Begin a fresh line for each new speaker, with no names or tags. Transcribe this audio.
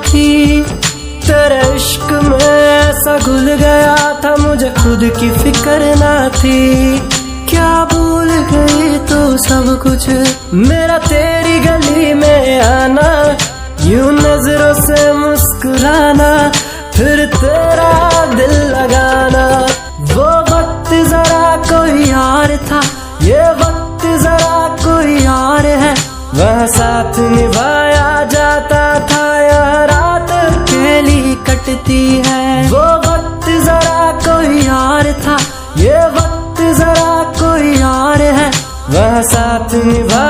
थी। तेरे इश्क में ऐसा घुल गया था, मुझे खुद की फिक्र ना थी। क्या भूल गई तू सब कुछ, मेरा तेरी गली में आना, यूं नजरों से मुस्कुराना, फिर तेरा दिल लगाना। वो वक्त जरा कोई और था, ये वक्त जरा कोई और है। वह साथ निभाया जाता था, यह रात अकेली कटती है। वो वक्त जरा कोई और था, ये वक्त जरा कोई और है। वह साथ निभा